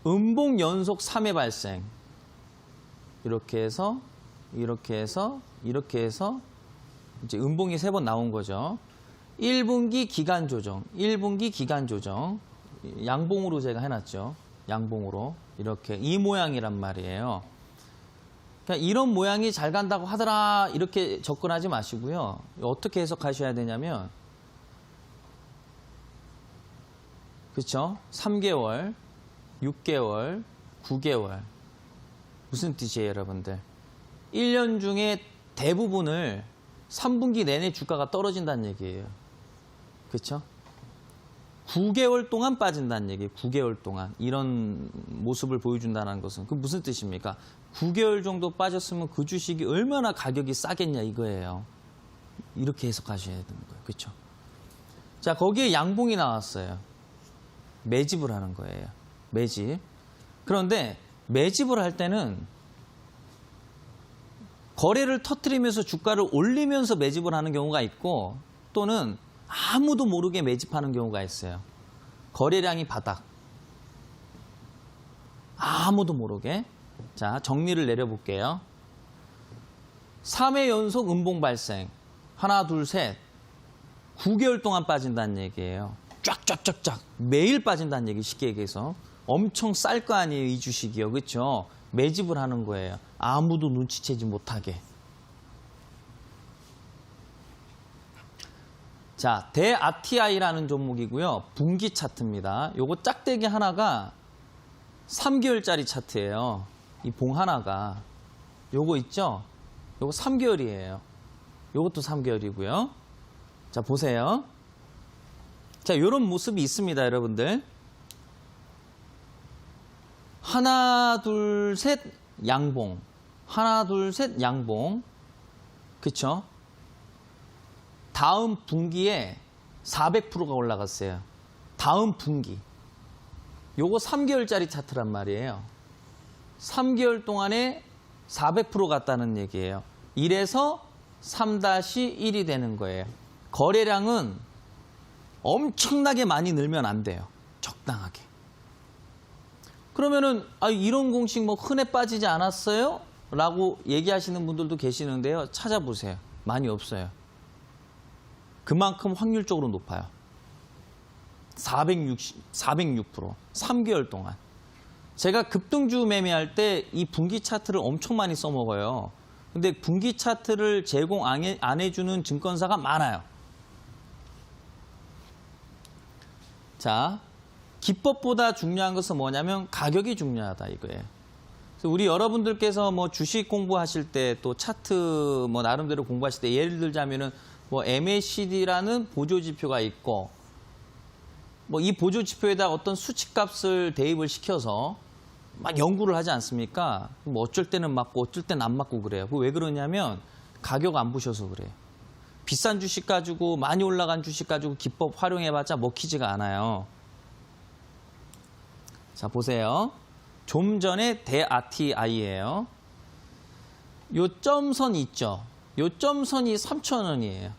음봉 연속 3회 발생. 이렇게 해서 이렇게 해서 이렇게 해서 이제 음봉이 3번 나온 거죠. 1분기 기간 조정, 1분기 기간 조정. 양봉으로 제가 해놨죠. 양봉으로. 이렇게 이 모양이란 말이에요. 그러니까 이런 모양이 잘 간다고 하더라 이렇게 접근하지 마시고요. 어떻게 해석하셔야 되냐면, 그렇죠? 3개월, 6개월, 9개월. 무슨 뜻이에요, 여러분들? 1년 중에 대부분을 3분기 내내 주가가 떨어진다는 얘기예요. 그렇죠? 9개월 동안 빠진다는 얘기예요. 9개월 동안. 이런 모습을 보여준다는 것은 그 무슨 뜻입니까? 9개월 정도 빠졌으면 그 주식이 얼마나 가격이 싸겠냐 이거예요. 이렇게 해석하셔야 되는 거예요. 그렇죠? 자, 거기에 양봉이 나왔어요. 매집을 하는 거예요. 매집. 그런데 매집을 할 때는 거래를 터뜨리면서 주가를 올리면서 매집을 하는 경우가 있고, 또는 아무도 모르게 매집하는 경우가 있어요. 거래량이 바닥. 아무도 모르게. 자, 정리를 내려볼게요. 3회 연속 음봉 발생. 하나, 둘, 셋. 9개월 동안 빠진다는 얘기예요. 쫙쫙쫙쫙. 매일 빠진다는 얘기, 쉽게 얘기해서. 엄청 쌀 거 아니에요, 이 주식이요. 그렇죠? 매집을 하는 거예요. 아무도 눈치채지 못하게. 자, 대RTI라는 종목이고요. 분기 차트입니다. 요거 짝대기 하나가 3개월짜리 차트예요. 이 봉 하나가. 요거 있죠? 요거 3개월이에요. 요것도 3개월이고요. 자, 보세요. 자, 요런 모습이 있습니다, 여러분들. 하나, 둘, 셋, 양봉. 하나, 둘, 셋, 양봉. 그쵸? 다음 분기에 400%가 올라갔어요. 다음 분기. 요거 3개월짜리 차트란 말이에요. 3개월 동안에 400% 갔다는 얘기예요. 1에서 3-1이 되는 거예요. 거래량은 엄청나게 많이 늘면 안 돼요. 적당하게. 그러면은 이런 공식 뭐 흔해 빠지지 않았어요? 라고 얘기하시는 분들도 계시는데요. 찾아보세요. 많이 없어요. 그만큼 확률적으로 높아요. 406%. 3개월 동안. 제가 급등주 매매할 때 이 분기 차트를 엄청 많이 써먹어요. 근데 분기 차트를 제공 안 해주는 증권사가 많아요. 자, 기법보다 중요한 것은 뭐냐면 가격이 중요하다 이거예요. 그래서 우리 여러분들께서 뭐 주식 공부하실 때 또 차트 뭐 나름대로 공부하실 때 예를 들자면은 뭐 MACD라는 보조 지표가 있고 뭐 이 보조 지표에다 어떤 수치값을 대입을 시켜서 막 연구를 하지 않습니까? 뭐 어쩔 때는 맞고 어쩔 때는 안 맞고 그래요. 왜 그러냐면 가격 안 보셔서 그래요. 비싼 주식 가지고 많이 올라간 주식 가지고 기법 활용해봤자 먹히지가 않아요. 자 보세요. 좀 전에 대RTI예요. 요 점선 있죠. 요 점선이 3,000원이에요.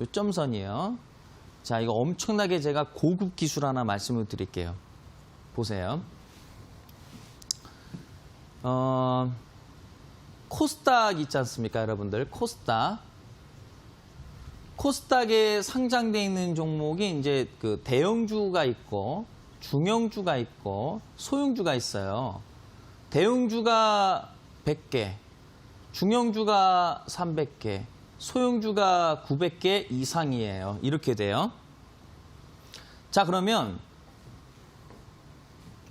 요 점선이에요. 자 이거 엄청나게 제가 고급 기술 하나 말씀을 드릴게요. 보세요. 코스닥 있지 않습니까, 여러분들? 코스닥. 코스닥에 상장되어 있는 종목이 이제 그 대형주가 있고 중형주가 있고 소형주가 있어요. 대형주가 100개, 중형주가 300개, 소형주가 900개 이상이에요. 이렇게 돼요. 자, 그러면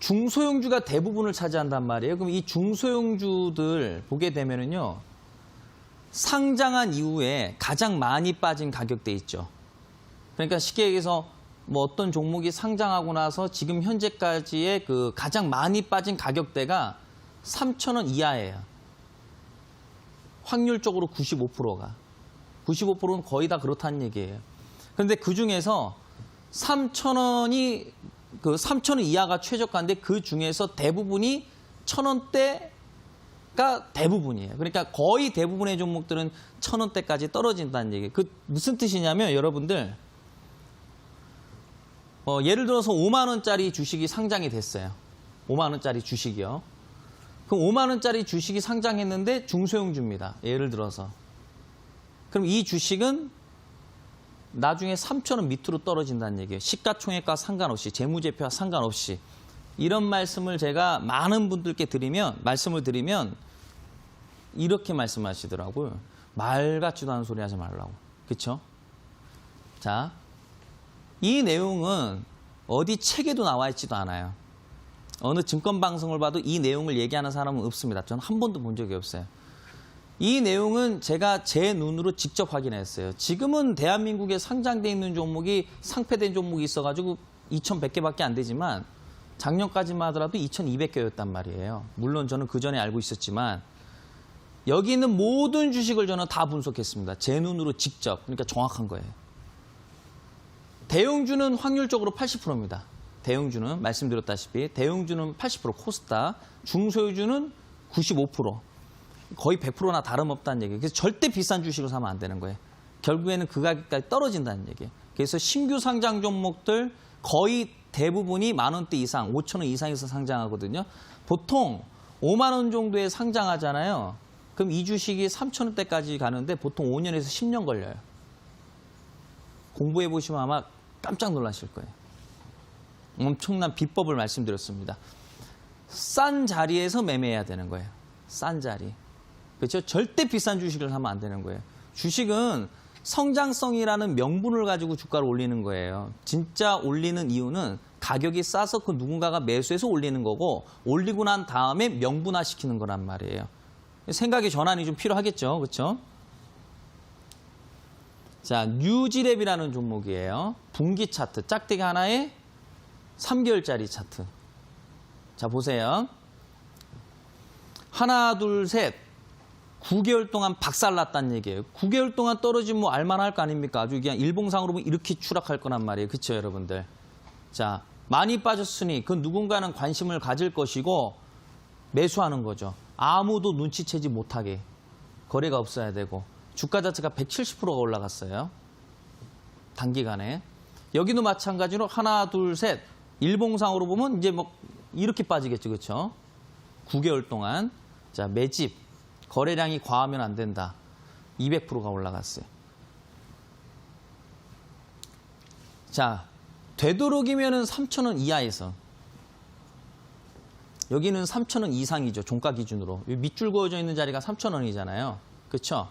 중소형주가 대부분을 차지한단 말이에요. 그럼 이 중소형주들 보게 되면은요, 상장한 이후에 가장 많이 빠진 가격대 있죠. 그러니까 쉽게 얘기해서 뭐 어떤 종목이 상장하고 나서 지금 현재까지의 그 가장 많이 빠진 가격대가 3,000원 이하예요. 확률적으로 95%가. 95%는 거의 다 그렇다는 얘기예요. 그런데 그 중에서 3,000원이 그 3,000원 이하가 최저가인데 그 중에서 대부분이 1,000원대가 대부분이에요. 그러니까 거의 대부분의 종목들은 1,000원대까지 떨어진다는 얘기예요. 그 무슨 뜻이냐면 여러분들 예를 들어서 5만 원짜리 주식이 상장이 됐어요. 5만 원짜리 주식이요. 그럼 5만 원짜리 주식이 상장했는데 중소형주입니다. 예를 들어서. 그럼 이 주식은 나중에 3,000원 밑으로 떨어진다는 얘기예요. 시가총액과 상관없이, 재무제표와 상관없이. 이런 말씀을 제가 많은 분들께 말씀을 드리면 이렇게 말씀하시더라고요. 말 같지도 않은 소리 하지 말라고. 그렇죠? 자, 이 내용은 어디 책에도 나와 있지도 않아요. 어느 증권방송을 봐도 이 내용을 얘기하는 사람은 없습니다. 저는 한 번도 본 적이 없어요. 이 내용은 제가 제 눈으로 직접 확인했어요. 지금은 대한민국에 상장돼 있는 종목이 상폐된 종목이 있어가지고 2,100개밖에 안 되지만 작년까지만 하더라도 2,200개였단 말이에요. 물론 저는 그 전에 알고 있었지만 여기 있는 모든 주식을 저는 다 분석했습니다. 제 눈으로 직접. 그러니까 정확한 거예요. 대형주는 확률적으로 80%입니다. 대형주는 말씀드렸다시피 대형주는 80%, 코스닥, 중소형주는 95%. 거의 100%나 다름없다는 얘기예요. 그래서 절대 비싼 주식을 사면 안 되는 거예요. 결국에는 그 가격까지 떨어진다는 얘기예요. 그래서 신규 상장 종목들 거의 대부분이 10,000원대 이상, 5,000원 이상에서 상장하거든요. 보통 5만 원 정도에 상장하잖아요. 그럼 이 주식이 3,000원대까지 가는데 보통 5년에서 10년 걸려요. 공부해 보시면 아마 깜짝 놀라실 거예요. 엄청난 비법을 말씀드렸습니다. 싼 자리에서 매매해야 되는 거예요. 싼 자리. 그렇죠? 절대 비싼 주식을 사면 안 되는 거예요. 주식은 성장성이라는 명분을 가지고 주가를 올리는 거예요. 진짜 올리는 이유는 가격이 싸서 그 누군가가 매수해서 올리는 거고 올리고 난 다음에 명분화시키는 거란 말이에요. 생각의 전환이 좀 필요하겠죠. 그렇죠? 자, 뉴지랩이라는 종목이에요. 분기 차트, 짝대기 하나에 3개월짜리 차트. 자, 보세요. 하나, 둘, 셋. 9개월 동안 박살났다는 얘기예요. 9개월 동안 떨어지면 뭐 알만할 거 아닙니까? 아주 그냥 일봉상으로 보면 이렇게 추락할 거란 말이에요. 그렇죠, 여러분들? 자, 많이 빠졌으니 그 누군가는 관심을 가질 것이고 매수하는 거죠. 아무도 눈치채지 못하게. 거래가 없어야 되고. 주가 자체가 170%가 올라갔어요. 단기간에. 여기도 마찬가지로 하나, 둘, 셋. 일봉상으로 보면 이제 뭐 이렇게 빠지겠죠. 그렇죠? 9개월 동안. 자, 매집. 거래량이 과하면 안 된다. 200%가 올라갔어요. 자, 되도록이면은 3,000원 이하에서. 여기는 3,000원 이상이죠. 종가 기준으로. 밑줄 그어져 있는 자리가 3,000원이잖아요. 그렇죠?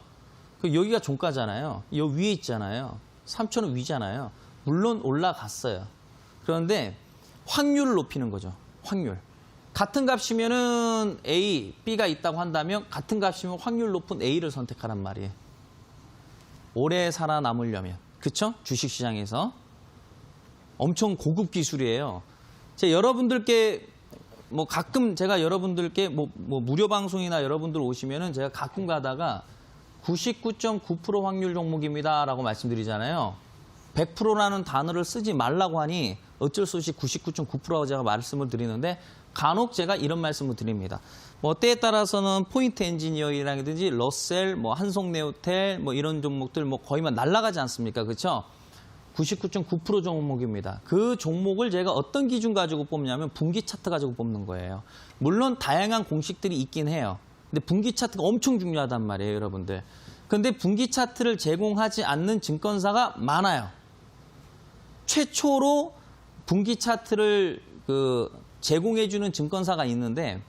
여기가 종가잖아요. 여기 위에 있잖아요. 3,000원 위잖아요. 물론 올라갔어요. 그런데 확률을 높이는 거죠. 확률. 같은 값이면은 A, B가 있다고 한다면 같은 값이면 확률 높은 A를 선택하란 말이에요. 오래 살아남으려면. 그쵸? 주식시장에서. 엄청 고급 기술이에요. 제가 여러분들께 뭐 가끔 제가 여러분들께 뭐 무료 방송이나 여러분들 오시면은 제가 가끔 가다가 99.9% 확률 종목입니다라고 말씀드리잖아요. 100%라는 단어를 쓰지 말라고 하니 어쩔 수 없이 99.9%라고 제가 말씀을 드리는데 간혹 제가 이런 말씀을 드립니다. 뭐 때에 따라서는 포인트 엔지니어링이라든지 러셀, 뭐 한송네오텔 뭐 이런 종목들 뭐 거의만 날아가지 않습니까? 그렇죠? 99.9% 종목입니다. 그 종목을 제가 어떤 기준 가지고 뽑냐면 분기 차트 가지고 뽑는 거예요. 물론 다양한 공식들이 있긴 해요. 근데 분기 차트가 엄청 중요하단 말이에요, 여러분들. 그런데 분기 차트를 제공하지 않는 증권사가 많아요. 최초로 분기 차트를 제공해주는 증권사가 있는데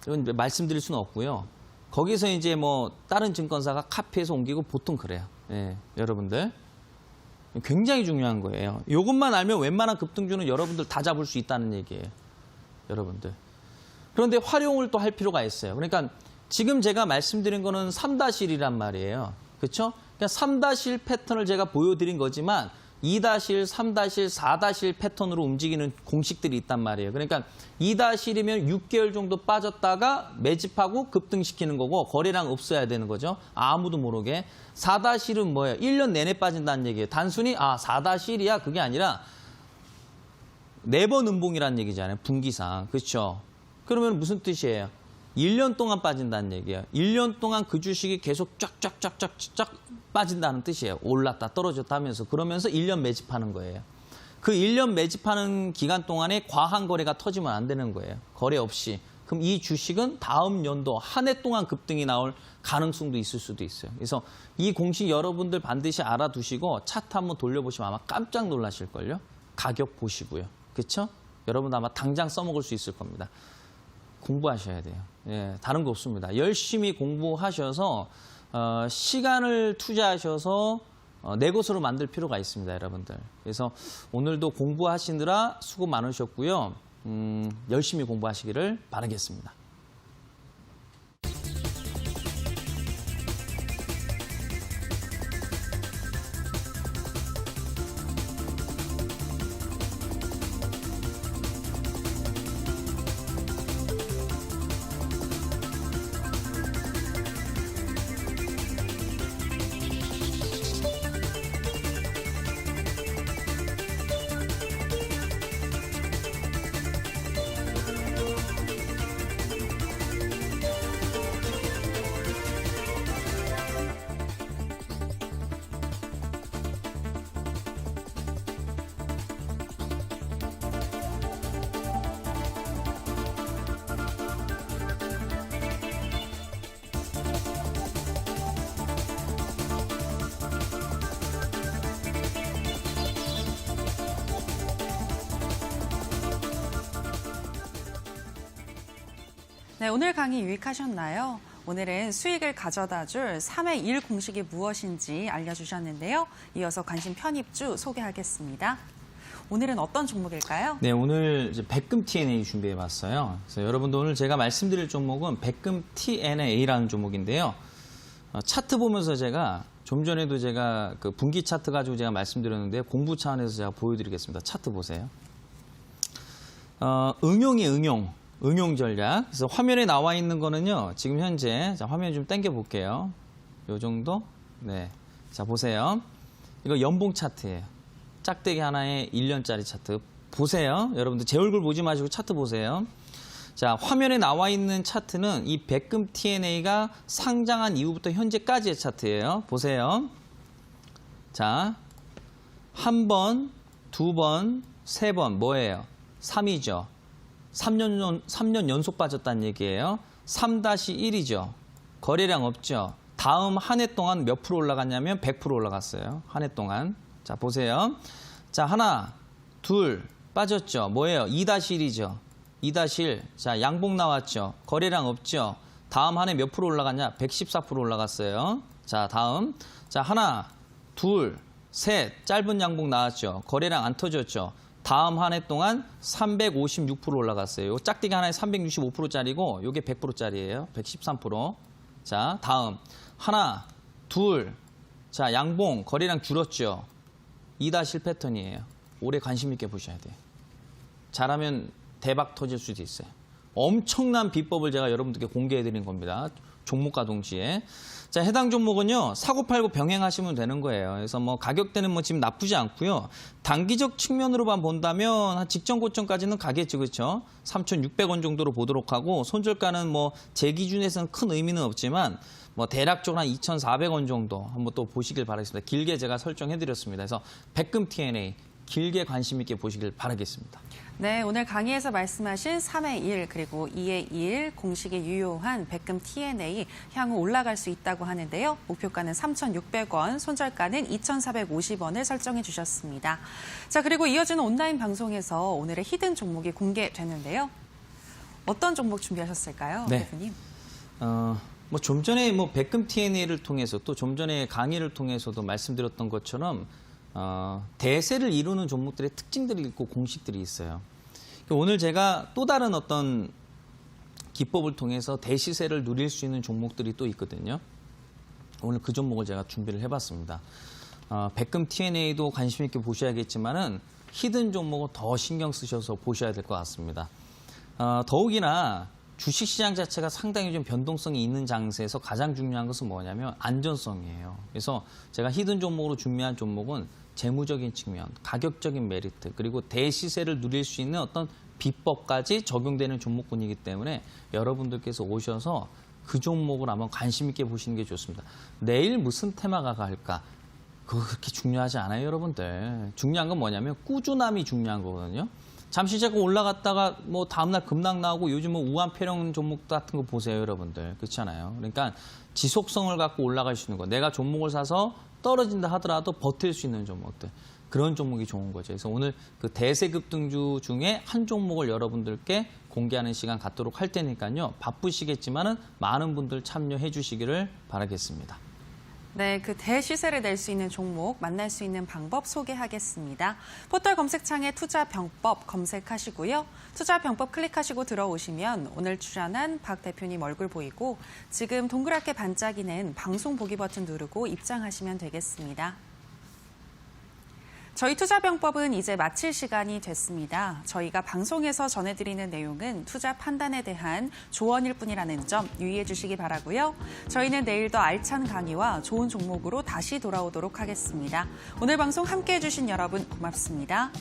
이건 말씀드릴 수는 없고요. 거기서 이제 뭐 다른 증권사가 카피해서 옮기고 보통 그래요. 예, 여러분들. 굉장히 중요한 거예요. 이것만 알면 웬만한 급등주는 여러분들 다 잡을 수 있다는 얘기예요. 여러분들. 그런데 활용을 또 할 필요가 있어요. 그러니까 지금 제가 말씀드린 거는 3-1이란 말이에요. 그렇죠? 그러니까 3-1 패턴을 제가 보여드린 거지만 2-1, 3-1, 4-1 패턴으로 움직이는 공식들이 있단 말이에요. 그러니까 2-1이면 6개월 정도 빠졌다가 매집하고 급등시키는 거고 거래량 없어야 되는 거죠. 아무도 모르게. 4-1은 뭐예요? 1년 내내 빠진다는 얘기예요. 단순히 4-1이야 그게 아니라 4번 음봉이라는 얘기잖아요. 분기상. 그렇죠? 그러면 무슨 뜻이에요? 1년 동안 빠진다는 얘기예요. 1년 동안 그 주식이 계속 쫙쫙쫙쫙쫙 빠진다는 뜻이에요. 올랐다 떨어졌다 하면서. 그러면서 1년 매집하는 거예요. 그 1년 매집하는 기간 동안에 과한 거래가 터지면 안 되는 거예요. 거래 없이. 그럼 이 주식은 다음 연도 한 해 동안 급등이 나올 가능성도 있을 수도 있어요. 그래서 이 공식 여러분들 반드시 알아두시고 차트 한번 돌려보시면 아마 깜짝 놀라실걸요. 가격 보시고요. 그렇죠? 여러분 아마 당장 써먹을 수 있을 겁니다. 공부하셔야 돼요. 예, 다른 거 없습니다. 열심히 공부하셔서 시간을 투자하셔서 내 것으로 만들 필요가 있습니다, 여러분들. 그래서 오늘도 공부하시느라 수고 많으셨고요. 열심히 공부하시기를 바라겠습니다. 네, 오늘 강의 유익하셨나요? 오늘은 수익을 가져다 줄 3의 1 공식이 무엇인지 알려주셨는데요. 이어서 관심 편입주 소개하겠습니다. 오늘은 어떤 종목일까요? 네, 오늘 이제 백금 TNA 준비해봤어요. 그래서 여러분들 오늘 제가 말씀드릴 종목은 백금 TNA라는 종목인데요. 차트 보면서 제가 좀 전에도 제가 그 분기 차트 가지고 제가 말씀드렸는데 공부 차원에서 제가 보여드리겠습니다. 차트 보세요. 응용 전략. 그래서 화면에 나와 있는 거는요. 지금 현재 자, 화면 좀 당겨 볼게요. 요 정도. 네. 자, 보세요. 이거 연봉 차트예요. 짝대기 하나에 1년짜리 차트. 보세요. 여러분들 제 얼굴 보지 마시고 차트 보세요. 자, 화면에 나와 있는 차트는 이 백금 TNA가 상장한 이후부터 현재까지의 차트예요. 보세요. 자, 한 번, 두 번, 세 번 뭐예요? 3이죠. 3년 연속 빠졌다는 얘기예요. 3-1이죠. 거래량 없죠. 다음 한 해 동안 몇 프로 올라갔냐면 100% 올라갔어요. 한 해 동안. 자, 보세요. 자, 하나, 둘, 빠졌죠. 뭐예요? 2-1이죠. 2-1. 자, 양봉 나왔죠. 거래량 없죠. 다음 한 해 몇 프로 올라갔냐? 114% 올라갔어요. 자, 다음. 자, 하나, 둘, 셋. 짧은 양봉 나왔죠. 거래량 안 터졌죠. 다음 한 해 동안 356% 올라갔어요. 요 짝대기 하나에 365%짜리고 요게 100%짜리예요. 113%. 자, 다음 하나, 둘. 자, 양봉 거래량 줄었죠. 2다 패턴이에요. 올해 관심 있게 보셔야 돼요. 잘하면 대박 터질 수도 있어요. 엄청난 비법을 제가 여러분들께 공개해드린 겁니다. 종목과 동시에. 자, 해당 종목은요, 사고 팔고 병행하시면 되는 거예요. 그래서 뭐 가격대는 뭐 지금 나쁘지 않고요. 단기적 측면으로만 본다면 한 직전 고점까지는 가겠죠, 그렇죠? 3,600원 정도로 보도록 하고 손절가는 뭐 제 기준에서는 큰 의미는 없지만 뭐 대략적으로 한 2,400원 정도 한번 또 보시길 바라겠습니다. 길게 제가 설정해드렸습니다. 그래서 백금 T&A 길게 관심 있게 보시길 바라겠습니다. 네, 오늘 강의에서 말씀하신 3의 1 그리고 2의 1 공식이 유효한 백금 T&A 향후 올라갈 수 있다고 하는데요. 목표가는 3,600원, 손절가는 2,450원을 설정해 주셨습니다. 자, 그리고 이어지는 온라인 방송에서 오늘의 히든 종목이 공개되는데요. 어떤 종목 준비하셨을까요, 네. 대표님? 뭐 좀 전에 뭐 백금 T&A를 통해서 또 좀 전에 강의를 통해서도 말씀드렸던 것처럼 대세를 이루는 종목들의 특징들이 있고 공식들이 있어요. 오늘 제가 또 다른 어떤 기법을 통해서 대시세를 누릴 수 있는 종목들이 또 있거든요. 오늘 그 종목을 제가 준비를 해봤습니다. 백금 T&A도 관심 있게 보셔야겠지만은 히든 종목은 더 신경 쓰셔서 보셔야 될 것 같습니다. 더욱이나 주식시장 자체가 상당히 좀 변동성이 있는 장세에서 가장 중요한 것은 뭐냐면 안전성이에요. 그래서 제가 히든 종목으로 준비한 종목은 재무적인 측면, 가격적인 메리트, 그리고 대시세를 누릴 수 있는 어떤 비법까지 적용되는 종목군이기 때문에 여러분들께서 오셔서 그 종목을 한번 관심 있게 보시는 게 좋습니다. 내일 무슨 테마가 갈까? 그거 그렇게 중요하지 않아요, 여러분들. 중요한 건 뭐냐면 꾸준함이 중요한 거거든요. 잠시 잠깐 올라갔다가 뭐 다음날 급락 나오고 요즘 뭐 우한폐렴 종목 같은 거 보세요, 여러분들. 그렇지 않아요? 그러니까 지속성을 갖고 올라갈 수 있는 거. 내가 종목을 사서 떨어진다 하더라도 버틸 수 있는 종목들. 그런 종목이 좋은 거죠. 그래서 오늘 그 대세 급등주 중에 한 종목을 여러분들께 공개하는 시간 갖도록 할 테니까요. 바쁘시겠지만은 많은 분들 참여해 주시기를 바라겠습니다. 네, 그 대시세를 낼 수 있는 종목 만날 수 있는 방법 소개하겠습니다. 포털 검색창에 투자병법 검색하시고요. 투자병법 클릭하시고 들어오시면 오늘 출연한 박 대표님 얼굴 보이고 지금 동그랗게 반짝이는 방송 보기 버튼 누르고 입장하시면 되겠습니다. 저희 투자병법은 이제 마칠 시간이 됐습니다. 저희가 방송에서 전해드리는 내용은 투자 판단에 대한 조언일 뿐이라는 점 유의해 주시기 바라고요. 저희는 내일 더 알찬 강의와 좋은 종목으로 다시 돌아오도록 하겠습니다. 오늘 방송 함께해 주신 여러분 고맙습니다.